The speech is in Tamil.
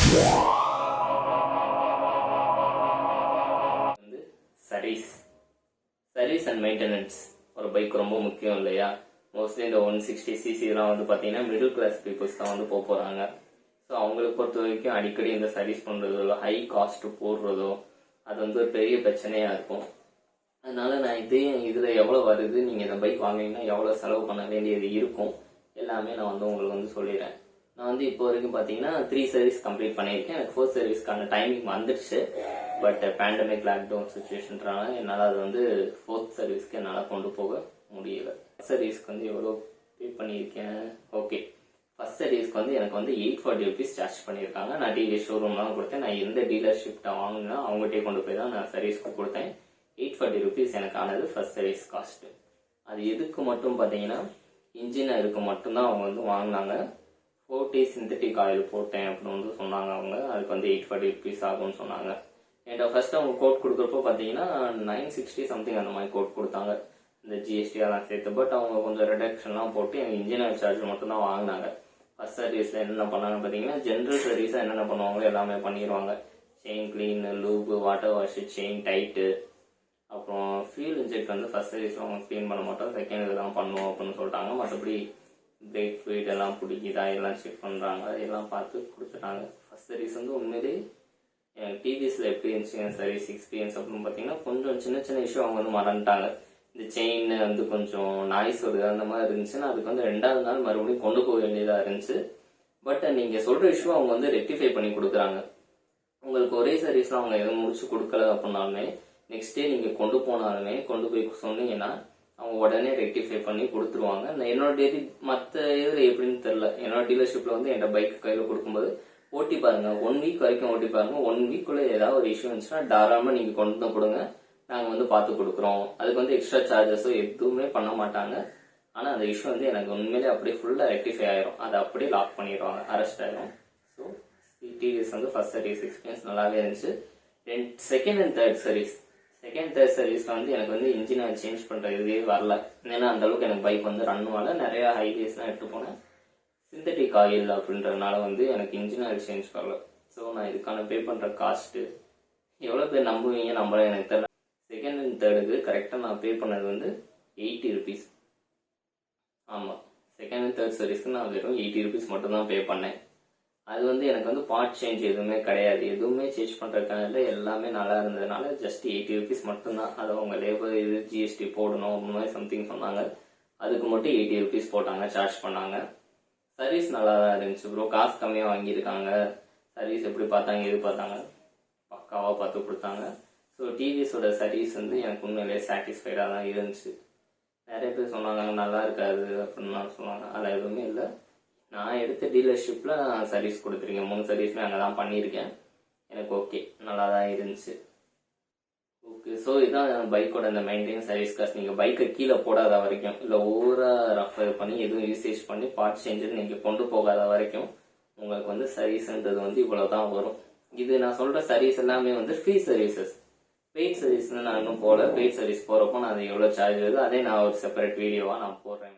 வந்து சர்வீஸ் அண்ட் மெயின்டெனன்ஸ் ஒரு பைக் ரொம்ப முக்கியம் இல்லையா? மோஸ்ட்லி இந்த 160cc எல்லாம் வந்து பார்த்தீங்கன்னா மிடில் கிளாஸ் பீப்புள்ஸ் தான் வந்து போகிறாங்க. ஸோ அவங்களுக்கு பொறுத்த வரைக்கும் அடிக்கடி இந்த சர்வீஸ் பண்ணுறதோ ஹை காஸ்ட் போடுறதோ அது வந்து ஒரு பெரிய பிரச்சனையாக இருக்கும். அதனால நான் இதில் எவ்வளோ வருது, நீங்கள் இந்த பைக் வாங்கினீங்கன்னா எவ்வளோ செலவு பண்ண வேண்டியது இருக்கும் எல்லாமே நான் வந்து உங்களுக்கு வந்து சொல்லிடுறேன். நான் வந்து இப்போ வரைக்கும் பார்த்தீங்கன்னா 3 சர்வீஸ் கம்ப்ளீட் பண்ணியிருக்கேன். எனக்கு 4th சர்வீஸ்க்கான டைமிங் வந்துடுச்சு. பட் பேண்டமிக் லாக்டவுன் சுச்சுவேஷன்றனால என்னால் அது வந்து 4th சர்வீஸ்க்கு என்னால் கொண்டு போக முடியல. சர்வீஸ்க்கு வந்து எவ்வளோ பே பண்ணியிருக்கேன். ஓகே, ஃபர்ஸ்ட் சர்வீஸ்க்கு வந்து எனக்கு வந்து 840 rupees சார்ஜ் பண்ணியிருக்காங்க. நான் டிவிஎஸ் ஷோரூம்லாம் கொடுத்தேன். நான் எந்த டீலர்ஷிப்ட வாங்கினா அவங்ககிட்டே கொண்டு போய் தான் நான் சர்வீஸ்க்கு கொடுத்தேன். 840 rupees எனக்கு ஆனது ஃபர்ஸ்ட் சர்வீஸ் காஸ்ட். அது எதுக்கு மட்டும் பார்த்தீங்கன்னா இன்ஜின் அதுக்கு மட்டும்தான் அவங்க வந்து வாங்கினாங்க. 40 சிந்தட்டிக் ஆயில் போட்டேன் அப்படின்னு வந்து சொன்னாங்க. அவங்க அதுக்கு வந்து 840 rupees ஆகும்னு சொன்னாங்க. என்கிட்ட ஃபர்ஸ்ட் அவங்க கோட் கொடுக்குறப்போ பார்த்தீங்கன்னா 960 சம்திங் அந்த மாதிரி கோட் கொடுத்தாங்க, இந்த ஜிஎஸ்டி எல்லாம் சேர்த்து. பட் அவங்க கொஞ்சம் ரிடக்ஷன்லாம் போட்டு எனக்கு இன்ஜின் ஆயில் சார்ஜ் மட்டும் தான் வாங்கினாங்க. ஃபர்ஸ்ட் சர்வீஸ்ல என்னென்ன பண்ணாங்க பார்த்தீங்கன்னா ஜென்ரல் சர்வீஸாக என்னென்ன பண்ணுவாங்களோ எல்லாமே பண்ணிடுவாங்க. Chain clean, loop, water wash, chain tight, அப்புறம் ஃபியூல் இன்ஜெக்ட் வந்து ஃபர்ஸ்ட் சர்வீஸ்ல அவங்க க்ளீன் பண்ண மாட்டோம், செகண்ட் இதெல்லாம் பண்ணுவோம் அப்படின்னு சொல்லிட்டாங்க. மற்றபடி பிரேக் ஃப்ளூயிட் எல்லாம் பிடிக்குதா எல்லாம் செக் பண்ணுறாங்க, எல்லாம் பார்த்து கொடுத்துட்டாங்க. ஃபர்ஸ்ட் சர்வீஸ் வந்து உண்மையிலே எனக்கு டிவிஎஸ்ல எப்படி இருந்துச்சு சர்வீஸ் எக்ஸ்பீரியன்ஸ் அப்படின்னு பார்த்தீங்கன்னா கொஞ்சம் சின்ன சின்ன இஷ்யூ அவங்க வந்து மறந்துட்டாங்க. இந்த செயின் வந்து கொஞ்சம் நாய்ஸ் வருது அந்த மாதிரி இருந்துச்சுன்னா அதுக்கு வந்து 2வது நாள் மறுபடியும் கொண்டு போக வேண்டியதாக இருந்துச்சு. பட் நீங்கள் சொல்கிற இஷ்யூ அவங்க வந்து ரெக்டிஃபை பண்ணி கொடுக்குறாங்க. உங்களுக்கு ஒரே சர்வீஸில் அவங்க எதுவும் முடிச்சு கொடுக்கல அப்படின்னாலுமே நெக்ஸ்ட் டே நீங்கள் கொண்டு போனாலுமே கொண்டு போய் சொன்னீங்கன்னா அவங்க உடனே ரெக்டிஃபை பண்ணி கொடுத்துருவாங்க. என்னோட டெய்லி மற்ற இதில் எப்படின்னு தெரில. என்னோட டீலர்ஷிப்பில் வந்து என்னோட பைக் கையில் கொடுக்கும்போது ஓட்டி பாருங்க, 1 வீக் வரைக்கும் ஓட்டி பாருங்க. 1 வீக்குள்ளே ஏதாவது ஒரு இஷ்யூ இருந்துச்சுன்னா தாராளமாக நீங்கள் கொண்டு வந்து கொடுங்க, நாங்கள் வந்து பார்த்து கொடுக்குறோம். அதுக்கு வந்து எக்ஸ்ட்ரா சார்ஜஸோ எதுவுமே பண்ண மாட்டாங்க. ஆனால் அந்த இஷ்யூ வந்து எனக்கு உண்மையிலே அப்படியே ஃபுல்லாக ரெக்டிஃபை ஆயிரும், அதை அப்படியே லாக் பண்ணிடுவாங்க, அரெஸ்ட் ஆயிரும். ஸோ டிவிஎஸ் வந்து ஃபர்ஸ்ட் சர்வீஸ் எக்ஸ்பீரியன்ஸ் நல்லாவே இருந்துச்சு. செகண்ட் அண்ட் தேர்ட் சர்வீஸ்ல வந்து எனக்கு வந்து இன்ஜின் ஆயில் சேஞ்ச் பண்ற இதுவே வரல. ஏன்னா அந்த அளவுக்கு எனக்கு பைக் வந்து ரன் ஆகல. நிறைய ஹைவேஸ்லாம் எடுத்து போனேன். சிந்தட்டிக் ஆயில் அப்படின்றதுனால வந்து எனக்கு இன்ஜின் ஆயில் சேஞ்ச் வரல. ஸோ நான் இதுக்கான பே பண்ற காஸ்ட் எவ்வளோ பேர் நம்புவீங்க நம்பல எனக்கு தெரியல. செகண்ட் அண்ட் தேர்டுக்கு கரெக்டாக நான் பே பண்ணது வந்து 80 rupees. ஆமாம், செகண்ட் அண்ட் தேர்ட் சர்வீஸ்க்கு நான் வெறும் 80 rupees மட்டும் தான் பே பண்ணேன். அது வந்து எனக்கு வந்து பார்ட் சேஞ்ச் எதுவுமே கிடையாது, எதுவுமே சேஞ்ச் பண்ணுறதுக்கான எல்லாமே நல்லா இருந்ததுனால ஜஸ்ட் 80 rupees மட்டும்தான். அதை அவங்க லேபர் இது ஜிஎஸ்டி போடணும் அப்படின்னு மாதிரி சம்திங் சொன்னாங்க. அதுக்கு மட்டும் 80 rupees போட்டாங்க, சார்ஜ் பண்ணாங்க. சர்வீஸ் நல்லா தான் இருந்துச்சு ப்ரோ. காசு கம்மியாக வாங்கியிருக்காங்க. சர்வீஸ் எப்படி பார்த்தாங்க எது பார்த்தாங்க பக்காவாக பார்த்து கொடுத்தாங்க. ஸோ டிவிஎஸோட சர்வீஸ் வந்து எனக்கு உண்மையிலேயே சாட்டிஸ்ஃபைடாக தான் இருந்துச்சு. நிறைய பேர் சொன்னாங்க நல்லா இருக்காது அப்படின்னு சொன்னாங்க. அதில் எதுவுமே இல்லை. நான் எடுத்த டீலர்ஷிப்பில் சர்வீஸ் கொடுத்துருக்கேன். 3 சர்வீஸ்மே அங்கே தான் பண்ணியிருக்கேன். எனக்கு ஓகே, நல்லா தான் இருந்துச்சு. ஓகே, ஸோ இதுதான் பைக்கோட இந்த மெயின்டைன் சர்வீஸ் காஸ்ட். நீங்கள் பைக்கை கீழே போடாத வரைக்கும், இல்லை ஓவராக ரஃபர் பண்ணி எதுவும் யூசேஜ் பண்ணி பார்ட் சேஞ்சு நீங்கள் கொண்டு போகாத வரைக்கும் உங்களுக்கு வந்து சர்வீஸ்ன்றது வந்து இவ்வளோ தான் வரும். இது நான் சொல்கிற சர்வீஸ் எல்லாமே வந்து ஃப்ரீ சர்வீசஸ். பெய்ட் சர்வீஸ் நான் இன்னும் போல. பெய்ட் சர்வீஸ் போகிறப்போ நான் அது எவ்வளோ சார்ஜ் வருது அதே நான் ஒரு செப்பரேட் வீடியோவாக நான் போடுறேன்.